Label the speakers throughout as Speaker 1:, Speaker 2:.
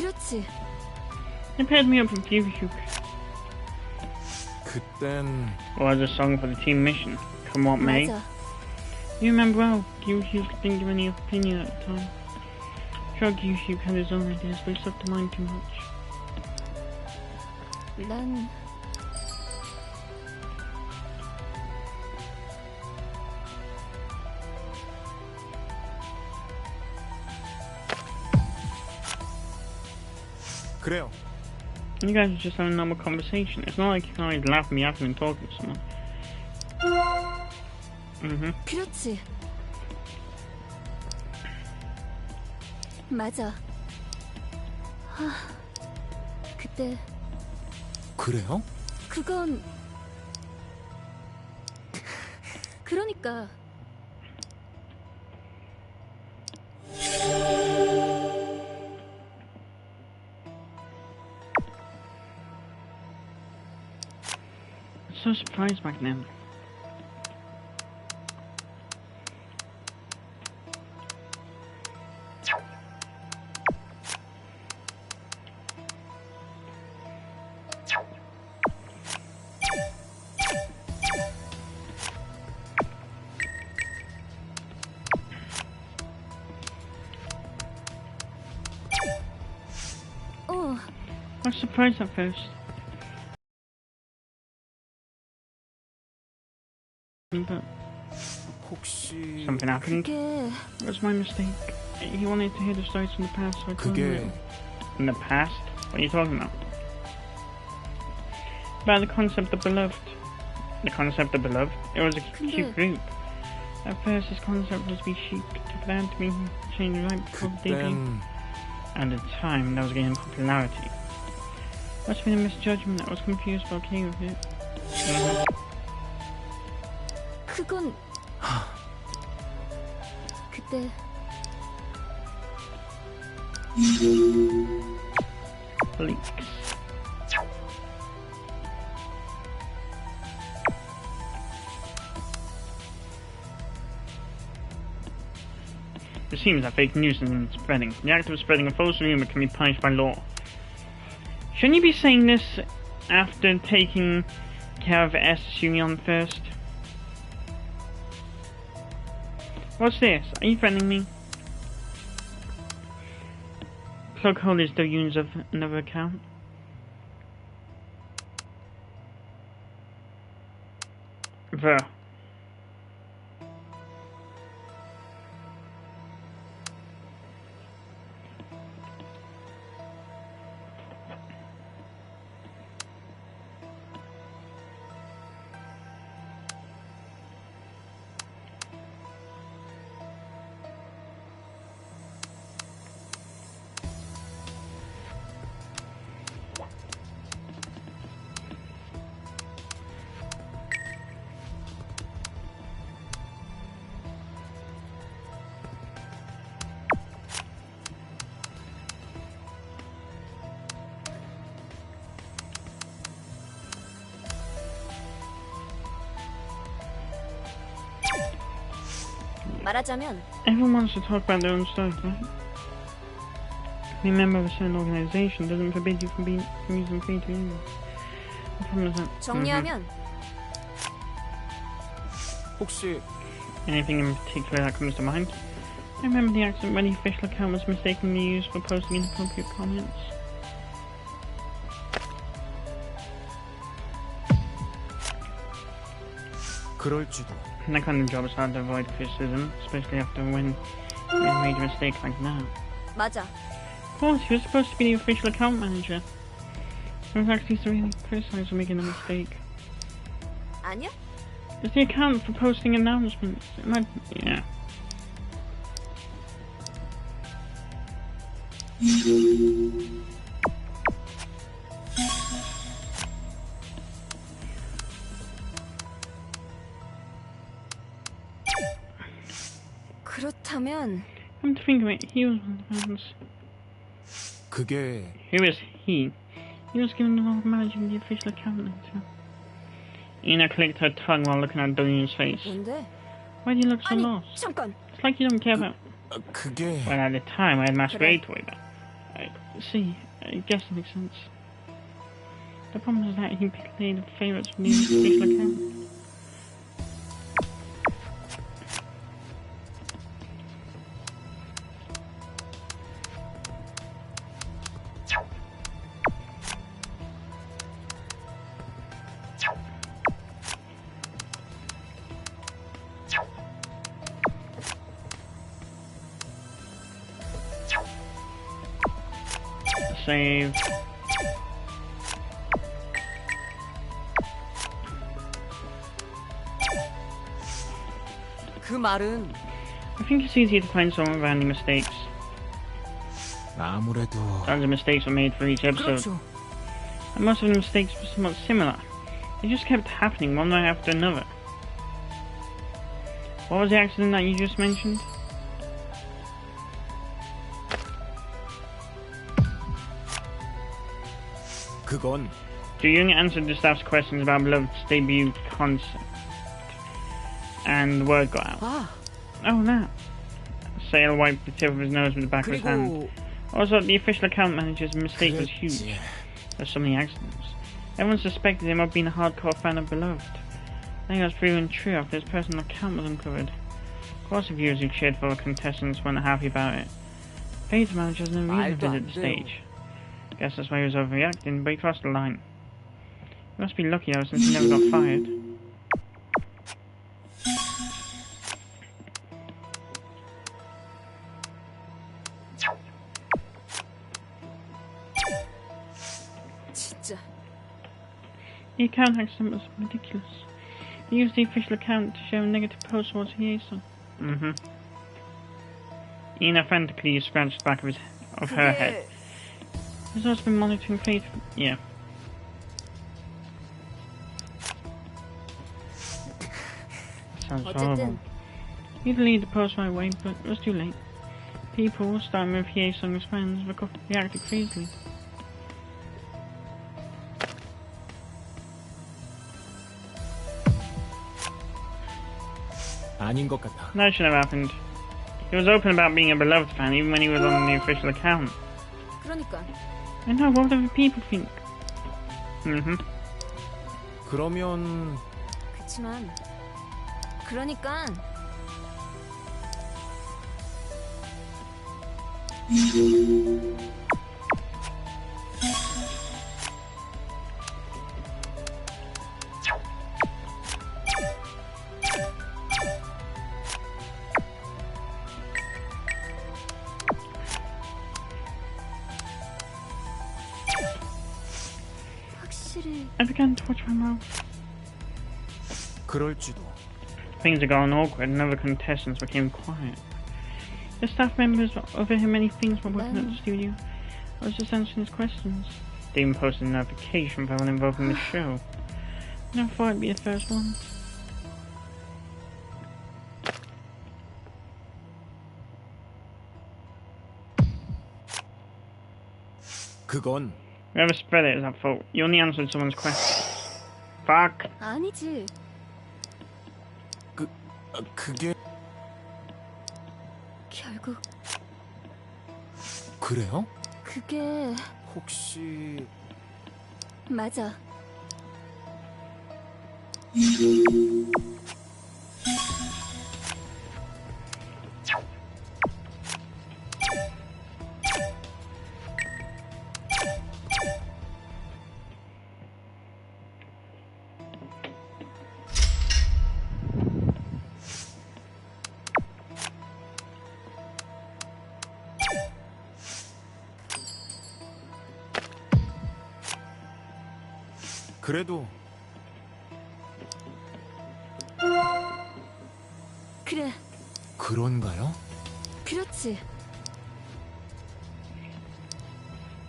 Speaker 1: 그렇지.
Speaker 2: They paired me up with Gyuhyuk.
Speaker 3: 그땐
Speaker 2: Was a song for the team mission. Come what may.
Speaker 1: 맞아.
Speaker 2: You remember well, Gyuhyuk didn't give any opinion at the time. Sure, Gyuhyuk had his own ideas, but he stuck to mine too much.
Speaker 1: 난
Speaker 3: 그래요.
Speaker 2: You guys are just having a normal conversation. It's not like you can always laugh at me after and talking to someone.
Speaker 1: 그렇지. 맞아. 그때
Speaker 3: 그래요?
Speaker 1: 그건 그러니까
Speaker 2: So surprised back then. I was surprised at first. But
Speaker 3: 혹시
Speaker 2: something happened.
Speaker 1: 그게
Speaker 2: It was my mistake. He wanted to hear the stories from the past, so I told him.
Speaker 3: 그게
Speaker 2: In the past? What are you talking about? About the concept of beloved. The concept of beloved? It was a cute group. At first, this concept was to be chic, but then to be changed right before the debut.
Speaker 3: 그땐
Speaker 2: At the time, that was gaining popularity. Must have been a misjudgment. I was confused but okay with it.
Speaker 1: 그건 그때
Speaker 2: Leaks. It seems that fake news has been spreading. The act of spreading a false rumor can be punished by law. Shouldn't you be saying this after taking care of S. Union first? What's this? Are you threatening me? Plug hole is the use of another account. The.
Speaker 1: 말하자면
Speaker 2: Everyone wants to talk about their own stuff, right? Being a member of a certain organization doesn't forbid you from using free to use. The problem is that.
Speaker 1: 정리하면
Speaker 3: 혹시
Speaker 2: Anything in particular that comes to mind? I remember the accident when the official account was mistakenly used for posting inappropriate comments.
Speaker 3: 그럴지도.
Speaker 2: And that kind of job is hard to avoid criticism, especially after when you made a mistake like that.
Speaker 1: 맞아.
Speaker 2: Of course, you're supposed to be the official account manager. So it's actually severely criticized for making a mistake.
Speaker 1: 아니야?
Speaker 2: It's the account for posting announcements. Yeah.
Speaker 1: 그렇다면
Speaker 2: Come to think of it, he was one of the fans.
Speaker 3: 그게
Speaker 2: Who is he? He was given the role of managing the official account manager. Ina clicked her tongue while looking at Dorian's face.
Speaker 1: 뭔데?
Speaker 2: Why do you look so
Speaker 1: 아니
Speaker 2: lost?
Speaker 1: 잠깐.
Speaker 2: It's like you don't care about.
Speaker 3: 그게
Speaker 2: Well, at the time, I had masquerade to worry about. I see. I guess that makes sense. The problem is that he played favorites from the official account. Save.
Speaker 4: 그 말은
Speaker 2: I think it's easier to find someone without any mistakes.
Speaker 3: 아무래도
Speaker 2: Tons of mistakes were made for each episode,
Speaker 4: 그렇죠.
Speaker 2: and most of the mistakes were somewhat similar. They just kept happening one right after another. What was the accident that you just mentioned?
Speaker 3: 그건
Speaker 2: Ju Young answered the staff's questions about Beloved's debut concept, and the word got out.
Speaker 4: 아,
Speaker 2: Oh, that. Sale wiped the tip of his nose with the back of his hand.
Speaker 4: 그리고
Speaker 2: Also, the official account manager's mistake was huge.
Speaker 3: 그랬지.
Speaker 2: There's so many accidents. Everyone suspected him of being a hardcore fan of Beloved. I think that's proven true after his personal account was uncovered. Of course, the viewers who cheered for the contestants weren't happy about it. Page manager has no reason to
Speaker 4: 말도
Speaker 2: visit
Speaker 4: 안
Speaker 2: the
Speaker 4: 돼요.
Speaker 2: stage. Guess that's why he was overreacting, but he crossed the line. He must be lucky though, since he never got fired.
Speaker 4: 진짜
Speaker 2: The account accident was ridiculous. He used the official account to show negative posts towards Hyesun. Ina frantically scratched the back of her head.
Speaker 4: 그게
Speaker 2: He's also been monitoring Faith. Yeah. Sounds horrible.
Speaker 1: 어쨌든
Speaker 2: He deleted the post right away, but it was too late. People, starting with Hyesun's fans, reacted crazily.
Speaker 3: 아닌 것 같아.
Speaker 2: That should have happened. He was open about being a Beloved fan even when he was on the official account.
Speaker 1: 그러니까
Speaker 2: I know, what do the people think?
Speaker 3: 그러면
Speaker 1: 그치만 그러니까 확실히
Speaker 2: I began to watch my mouth.
Speaker 3: 그럴지도.
Speaker 2: Things had gotten awkward and other contestants became quiet. The staff members overheard many things while working at the studio. I was just answering his questions. They even posted a notification for everyone involved in the show. I never thought I'd be the first one.
Speaker 3: 그건
Speaker 2: Whoever spread it is at fault. You only answered someone's question. Fuck.
Speaker 1: 아니지.
Speaker 3: 그게
Speaker 1: 결국
Speaker 3: 그래요?
Speaker 1: 그게
Speaker 3: 혹시
Speaker 1: 맞아.
Speaker 3: 그래도
Speaker 1: 그래,
Speaker 3: 그런가요?
Speaker 1: 그렇지.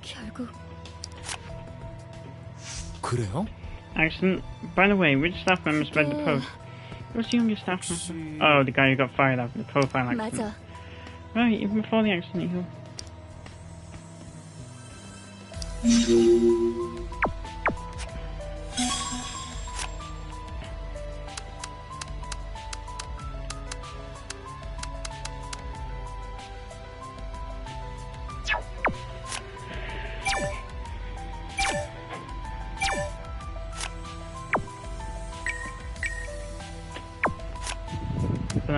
Speaker 1: 결국
Speaker 3: 그래요?
Speaker 2: Accident. By the way, which staff member spread the post? It was the youngest staff member. Oh, the guy who got fired after the profile accident.
Speaker 1: 맞아.
Speaker 2: Right, even before the accident, he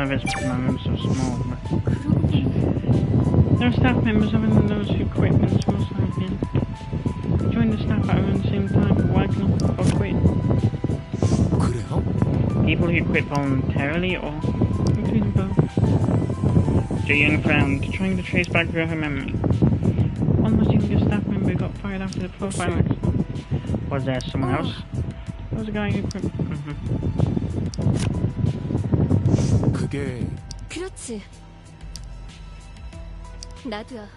Speaker 2: know if it's because my room's so small, but
Speaker 1: 그러고 보니
Speaker 2: there are staff members other than those who quit when the school started again. They joined the staff at around the same time, but why not or quit?
Speaker 3: 그래요?
Speaker 2: People who quit voluntarily or including both. Ji-young frowned, trying to trace back through her memory. One was even a staff member who got fired after the profile accident. Was there someone else? There was a guy who quit.
Speaker 3: 그게
Speaker 1: 그렇지. 나도야.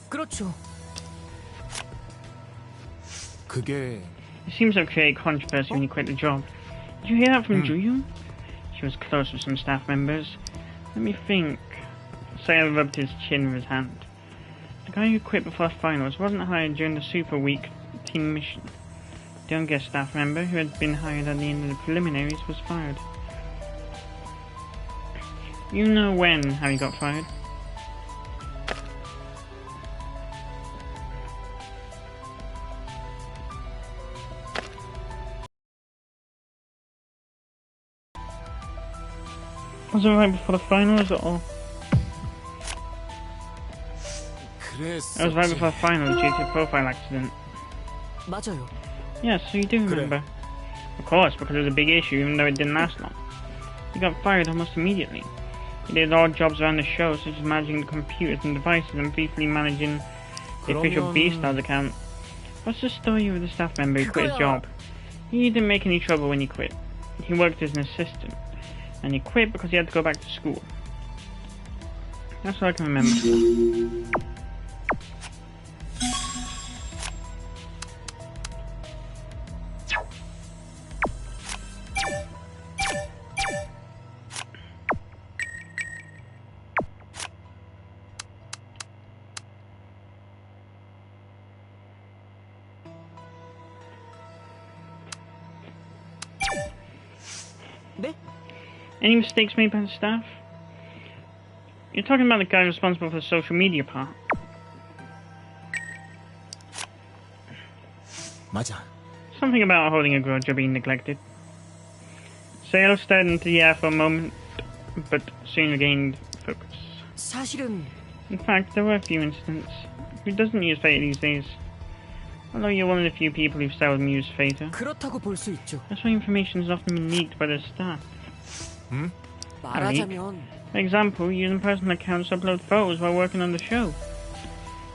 Speaker 4: 그렇죠.
Speaker 3: 그게
Speaker 2: It seems to create controversy when you quit the job. Did you hear that from Ju-young? She was close with some staff members. Let me think. Sail rubbed his chin with his hand. The guy who quit before finals wasn't hired during the Super Week team mission. The youngest staff member, who had been hired at the end of the preliminaries, was fired. You know when Harry got fired? Was it right before the finals or? It was right before the finals due to a profile accident.
Speaker 4: 맞아요.
Speaker 2: Yes, so you do remember. Of course, because it was a big issue even though it didn't last long. He got fired almost immediately. He did odd jobs around the show, such as managing the computers and devices and briefly managing the official Beastars account. What's the story with the staff member who quit his job? He didn't make any trouble when he quit. He worked as an assistant. And he quit because he had to go back to school. That's all I can remember.
Speaker 4: 네?
Speaker 2: Any mistakes made by the staff? You're talking about the guy responsible for the social media part.
Speaker 3: 맞아.
Speaker 2: Something about holding a grudge or being neglected. Sale stared into the air for a moment, but soon regained focus.
Speaker 4: 사실은
Speaker 2: In fact, there were a few incidents. Who doesn't use Fate these days? Although you're one of the few people who've seldom used Fate.
Speaker 4: 그렇다고 볼 수 있죠.
Speaker 2: That's why information has often been leaked by the staff.
Speaker 4: 말하자면
Speaker 2: For example, using personal accounts to upload photos while working on the show.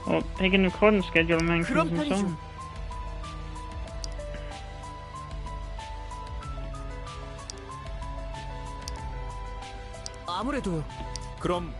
Speaker 2: Or taking a recording schedule and rankings
Speaker 4: 그런
Speaker 2: and so
Speaker 4: 편이죠.
Speaker 2: on.
Speaker 4: 아무래도
Speaker 3: 그럼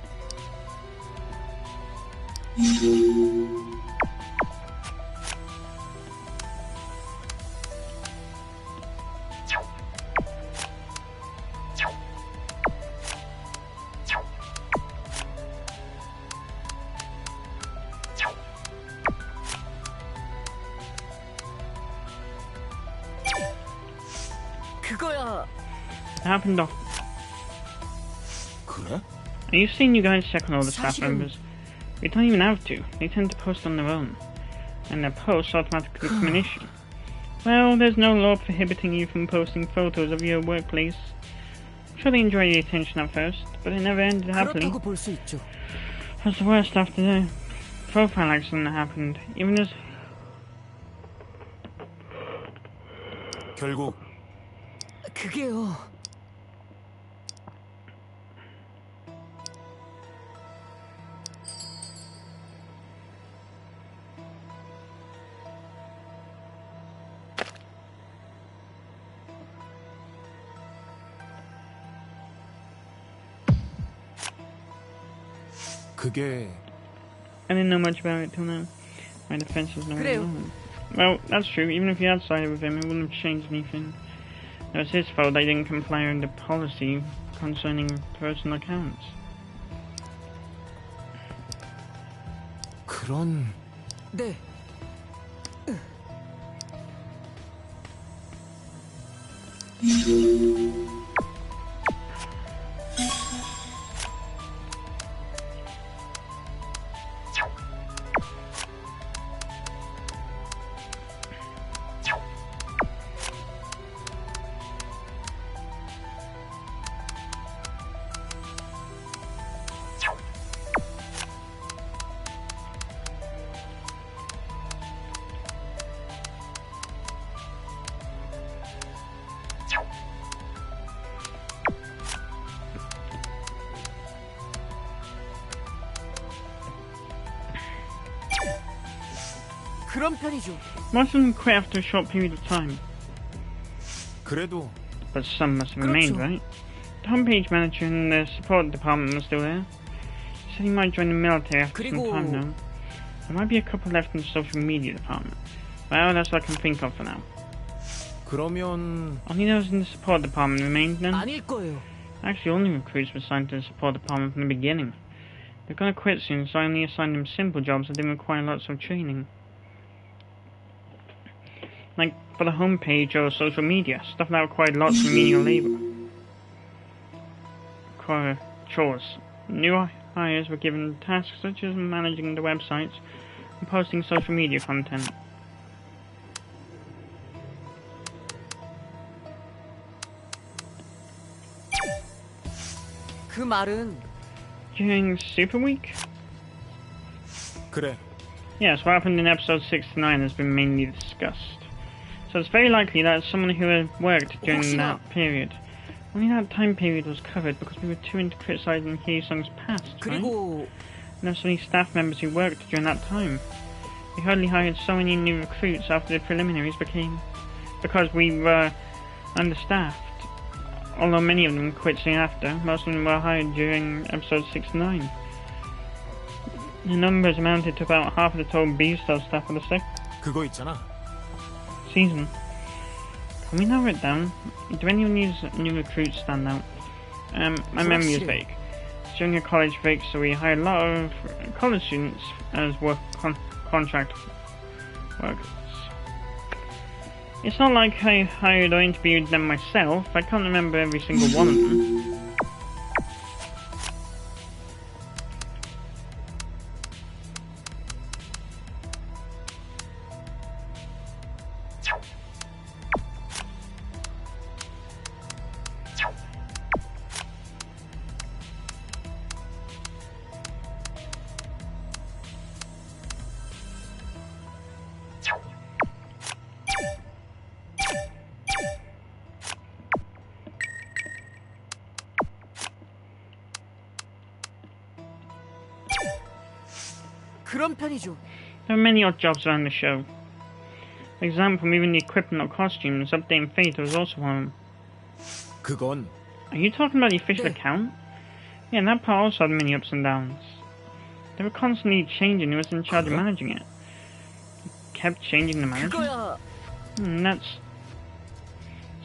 Speaker 4: 그거야.
Speaker 2: It happened off.
Speaker 3: 그래?
Speaker 2: You've seen you guys check on all the staff
Speaker 4: 사실은-
Speaker 2: members. We don't even have to. They tend to post on their own. And their posts automatically become an issue. Well, there's no law prohibiting you from posting photos of your workplace. I'm sure they enjoy the attention at first, but it never ended happily.
Speaker 4: 그렇다고 볼 수 있죠.
Speaker 2: That's the worst after the profile accident happened. Even as
Speaker 3: 결국
Speaker 4: 그게요.
Speaker 3: 그게
Speaker 2: I didn't know much about it till now. My defense was no
Speaker 4: 그래요.
Speaker 2: one. Well, that's true. Even if you had sided with him, it wouldn't have changed anything. It was his fault they didn't comply with the policy concerning personal accounts.
Speaker 3: 그런
Speaker 4: 네. 그런 편이죠.
Speaker 2: Most of them quit after a short period of time,
Speaker 3: 그래도
Speaker 2: but some must have remained,
Speaker 4: 그렇죠.
Speaker 2: right? The homepage manager in the support department was still there. He said he might join the military after some
Speaker 4: 그리고-
Speaker 2: time now. There might be a couple left in the social media department. Well, that's what I can think of for now.
Speaker 3: 그러면
Speaker 2: Only those in the support department remained then?
Speaker 4: 아닐 거예요.
Speaker 2: Actually, all new recruits were assigned to the support department from the beginning. They're gonna quit soon, so I only assigned them simple jobs that didn't require lots of training. Like for the homepage or social media, stuff that required lots of menial labor. Chores. New hires were given tasks such as managing the websites and posting social media content.
Speaker 4: 그 말은
Speaker 2: During Super Week?
Speaker 3: 그래.
Speaker 2: Yes, what happened in episodes 6 to 9 has been mainly discussed. So it's very likely that someone who had worked during
Speaker 4: 혹시나-
Speaker 2: that period. Only that time period was covered because we were too into criticizing Hye-sung's past, right?
Speaker 4: 그리고
Speaker 2: And there were so many staff members who worked during that time. We hardly hired so many new recruits after the preliminaries became... because we were understaffed. Although many of them quit soon after, most of them were hired during episodes 6 to 9. The numbers amounted to about half of the total B-Star staff for the second
Speaker 3: 그거 있잖아.
Speaker 2: season. Can we narrow it down? Do any of these new recruits stand out? My memory is vague. Junior college break, so we hired a lot of college students as contract workers. It's not like I hired or interviewed them myself. I can't remember every single one of them.
Speaker 4: 그런 편이죠.
Speaker 2: There are many odd jobs around the show. For example, moving the equipment or costumes, updating Fate was also one of them.
Speaker 3: 그건
Speaker 2: Are you talking about the official
Speaker 4: 네.
Speaker 2: account? Yeah, and that part also had many ups and downs. They were constantly changing who was in charge of managing it. Kept changing the manager.
Speaker 4: 그거야
Speaker 2: That's...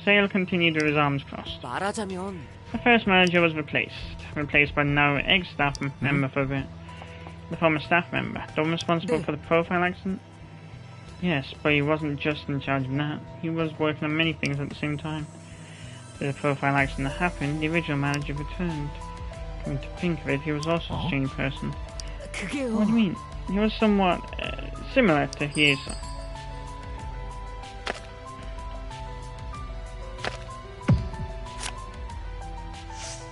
Speaker 2: Sale continued with his arms crossed.
Speaker 4: 말하자면
Speaker 2: The first manager was replaced by now ex-staff member for a bit. The former staff member, the one responsible
Speaker 4: 네.
Speaker 2: for the profile accident. Yes, but he wasn't just in charge of that. He was working on many things at the same time. With the profile accident happened, the original manager returned. Coming to think of it, he was also a strange person. What do you
Speaker 4: 그게요.
Speaker 2: mean? He was somewhat similar to Hye-sung.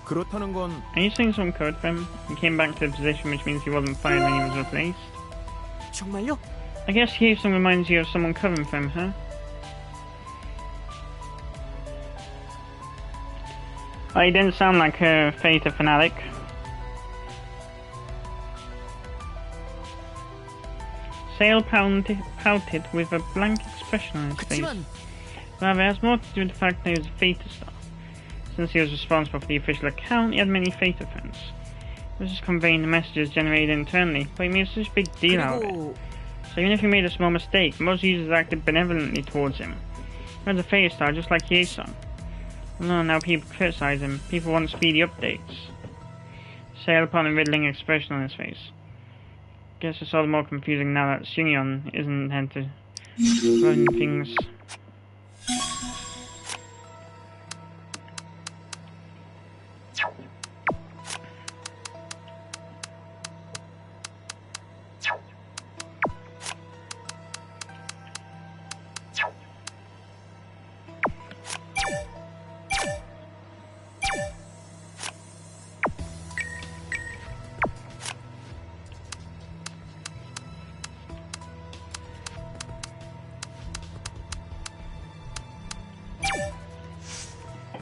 Speaker 3: 그렇다는 건
Speaker 2: Are you saying some code for him? He came back to the position, which means he wasn't fired when he was replaced.
Speaker 4: 정말요?
Speaker 2: I guess Hye-sung reminds you of someone covering for him, huh? Oh, he didn't sound like a Fate fanatic. Sale pouted with a blank expression on his face.
Speaker 4: 그치만
Speaker 2: However, it has more to do with the fact that he was a Fate star. Since he was responsible for the official account, he had many Fate friends. He was just conveying the messages generated internally, but he made such a big deal out of it.
Speaker 4: 그리고
Speaker 2: So even if he made a small mistake, most users acted benevolently towards him. He was a Fate star just like Hye-sung. No, now people criticize him. People want speedy updates. Sail upon a riddling expression on his face. Guess it's all the more confusing now that Xingyon isn't meant to run things.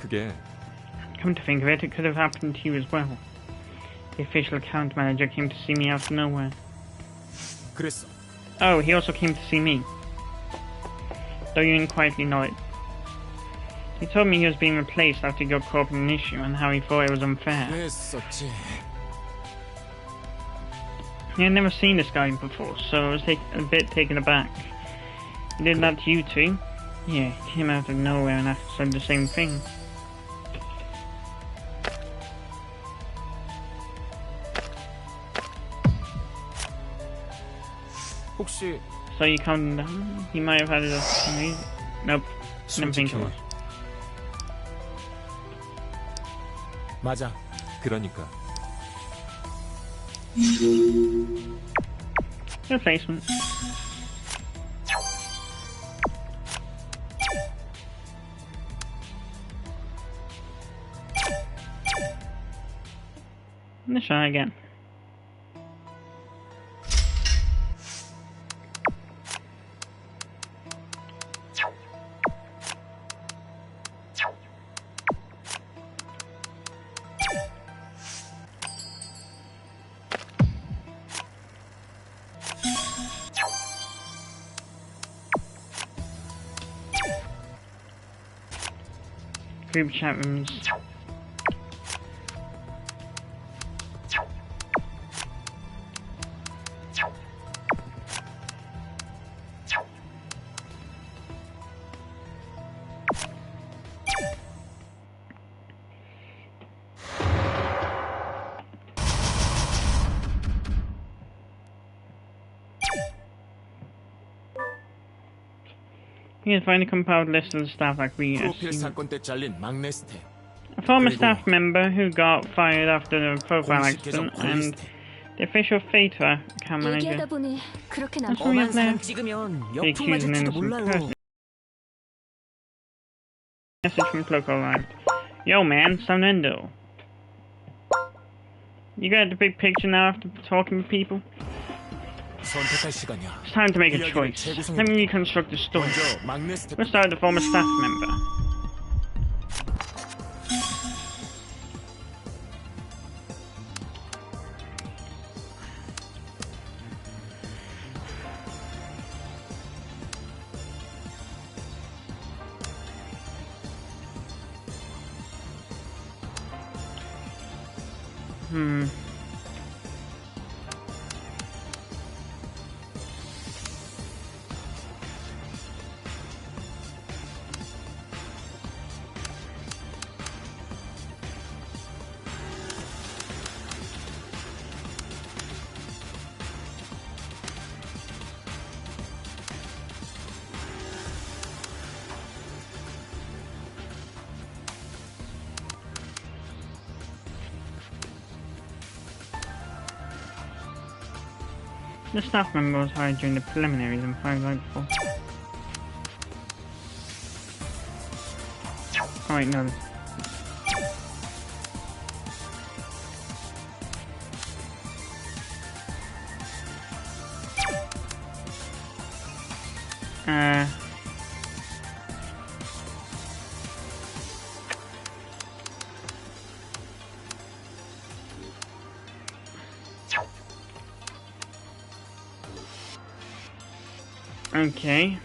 Speaker 5: 그게
Speaker 2: Come to think of it, it could have happened to you as well. The official account manager came to see me out of nowhere.
Speaker 3: 그랬어.
Speaker 2: Oh, he also came to see me. Though you didn't quietly know it. He told me he was being replaced after he got caught in an issue and how he thought it was unfair.
Speaker 3: 그랬었지.
Speaker 2: He had never seen this guy before, so I was a bit taken aback. He did that to you too? Yeah, he came out of nowhere and said the same thing.
Speaker 3: 혹시
Speaker 2: So you counted down? He might have had it. Nope, didn't think it was.
Speaker 3: 맞아.
Speaker 5: 그러니까
Speaker 2: Replacement. Let's try again. Group chat rooms. You can find a compiled list of the staff like we
Speaker 3: 프로필
Speaker 2: assumed.
Speaker 3: 사건 때 잘린 막내 스텝.
Speaker 2: A former
Speaker 3: 그리고
Speaker 2: staff member who got fired after the profile
Speaker 3: 공식
Speaker 2: accident
Speaker 3: 계정
Speaker 2: and
Speaker 3: 콜리스트.
Speaker 2: the official Phaetra account manager.
Speaker 1: 얘기하다 보니 그렇게 남.
Speaker 2: That's all we
Speaker 4: 엄한
Speaker 2: have there.
Speaker 4: 사람 찍으면
Speaker 2: They
Speaker 4: 역풍
Speaker 2: accuse an
Speaker 4: 맞을지도
Speaker 2: innocent
Speaker 4: 몰라요.
Speaker 2: person. Message from Cloak arrived. Yo man, Sonendo. You got the big picture now after talking to people?
Speaker 3: 선택할 시간이야.
Speaker 2: It's time to make a
Speaker 3: 이야기를
Speaker 2: choice.
Speaker 3: 재구성해.
Speaker 2: Let me reconstruct the story.
Speaker 3: 먼저 막내 스텝.
Speaker 2: Let's start with the former staff member. The staff member was hired during the preliminaries and fired right before. Oh wait, no. Okay.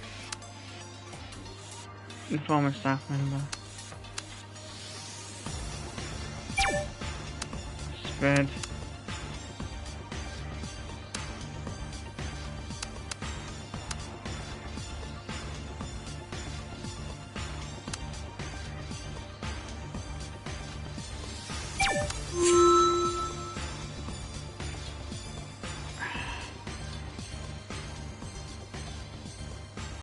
Speaker 2: The former staff member. Spread.
Speaker 1: 아,